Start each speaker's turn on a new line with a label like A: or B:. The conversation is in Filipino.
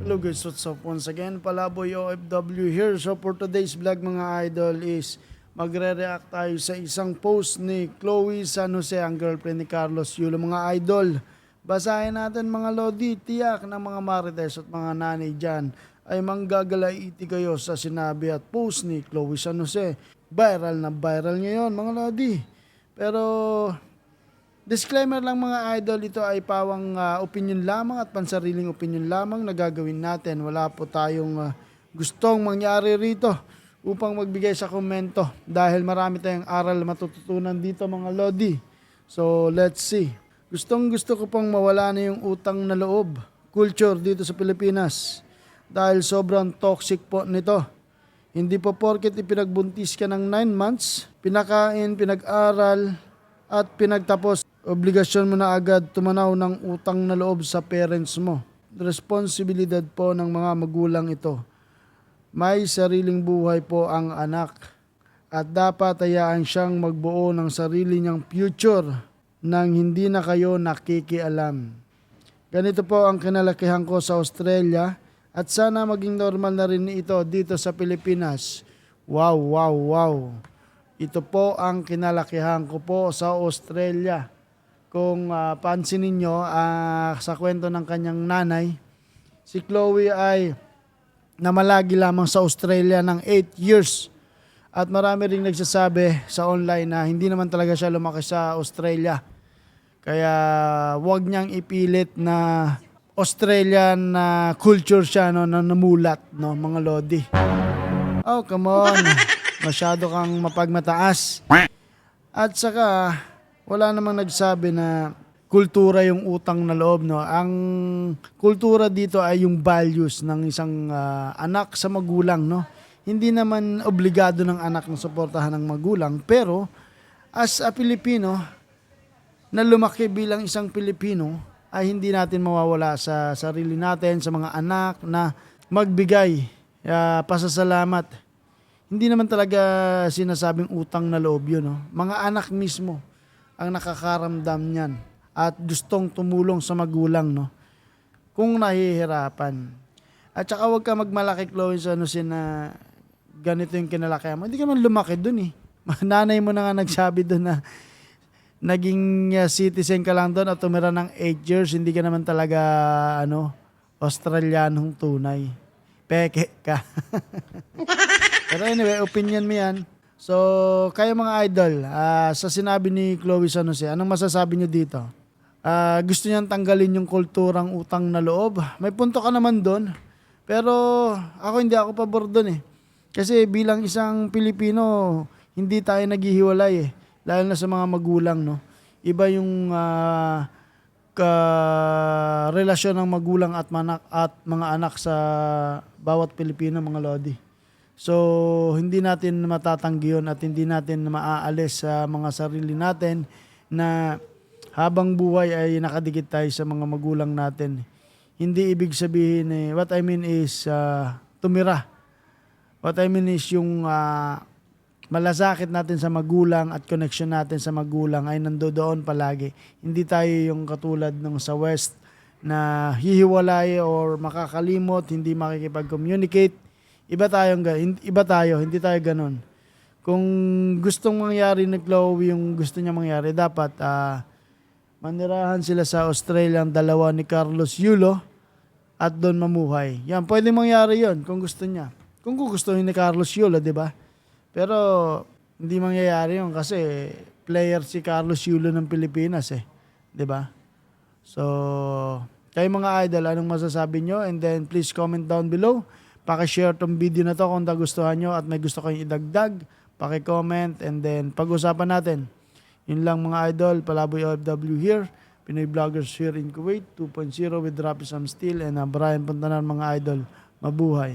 A: Hello guys, what's up once again? Palaboy OFW here. So for today's vlog mga idol is magre-react tayo sa isang post ni Chloe San Jose, ang girlfriend ni Carlos Yulo. Mga idol, basahin natin mga lodi, tiyak ng mga marites at mga nanay dyan ay manggagalaiti kayo sa sinabi at post ni Chloe San Jose. Viral na viral ngayon mga lodi. Pero disclaimer lang mga idol, ito ay pawang opinion lamang at pansariling opinion lamang na gagawin natin. Wala po tayong gustong mangyari rito upang magbigay sa komento dahil marami tayong aral matututunan dito mga lodi. So let's see. Gustong gusto ko pang mawala na yung utang na loob culture dito sa Pilipinas dahil sobrang toxic po nito. Hindi po porket ipinagbuntis ka ng 9 months, pinakain, pinag-aral at pinagtapos, obligasyon mo na agad tumanaw ng utang na loob sa parents mo. Responsibilidad po ng mga magulang ito. May sariling buhay po ang anak at dapat hayaan siyang magbuo ng sarili niyang future nang hindi na kayo nakikialam. Ganito po ang kinalakihan ko sa Australia at sana maging normal na rin ito dito sa Pilipinas. Wow, wow, wow. Ito po ang kinalakihan ko po sa Australia. Kung pansinin nyo sa kwento ng kanyang nanay, si Chloe ay namalagi lamang sa Australia ng 8 years. At marami ring nagsasabi sa online na hindi naman talaga siya lumaki sa Australia. Kaya wag niyang ipilit na Australian culture siya, no, na namulat, no, mga lodi. Oh, come on. Masyado kang mapagmataas. At saka wala namang nagsabi na kultura yung utang na loob, no. Ang kultura dito ay yung values ng isang anak sa magulang, no. Hindi naman obligado ng anak na suportahan ng magulang, pero as a Pilipino na lumaki bilang isang Pilipino ay hindi natin mawawala sa sarili natin, sa mga anak na magbigay pasasalamat. Hindi naman talaga sinasabing utang na loob yun, no. Mga anak mismo ang nakakaramdam niyan at gustong tumulong sa magulang, no, kung nahihirapan. At saka huwag ka magmalaki, Chloe San Jose, na ganito yung kinalakihan mo. Hindi ka man lumaki dun eh. Nanay mo na nga nagsabi dun na naging citizen ka lang dun at tumira ng 8 years. Hindi ka naman talaga Australianong tunay. Peke ka. Pero anyway, opinion mo yan. So, kayo mga idol, sa sinabi ni Chloe San Jose, anong masasabi niyo dito? Gusto niyang tanggalin yung kulturang utang na loob. May punto ka naman doon. Pero hindi ako pabor doon eh. Kasi bilang isang Pilipino, hindi tayo naghihiwalay eh. Lalo na sa mga magulang, no. Iba yung relasyon ng magulang at mga anak sa bawat Pilipino, mga lodi. So, hindi natin matatanggi yun at hindi natin maaalis sa mga sarili natin na habang buhay ay nakadikit tayo sa mga magulang natin. Hindi ibig sabihin what I mean is tumira. What I mean is yung malasakit natin sa magulang at connection natin sa magulang ay nandoon palagi. Hindi tayo yung katulad ng sa West na hihiwalay or makakalimot, hindi makikipag-communicate. Iba tayo, hindi tayo ganun. Kung gustong mangyari ni Chloe yung gusto niya mangyari, dapat manirahan sila sa Australia ang dalawa ni Carlos Yulo at doon mamuhay. Yan, pwede mangyari yon kung gusto niya. Kung gusto ni Carlos Yulo, di ba? Pero hindi mangyayari yon kasi player si Carlos Yulo ng Pilipinas eh. Di ba? So, kayo mga idol, anong masasabi nyo? And then please comment down below. Paki-share tong video na to kung nagustuhan nyo at may gusto kayong idagdag. Paki-comment and then pag-usapan natin. Yun lang mga idol, Palaboy OFW here. Pinoy Vloggers here in Kuwait 2.0 with Rapi Sam Steel and Brian Puntanan mga idol. Mabuhay!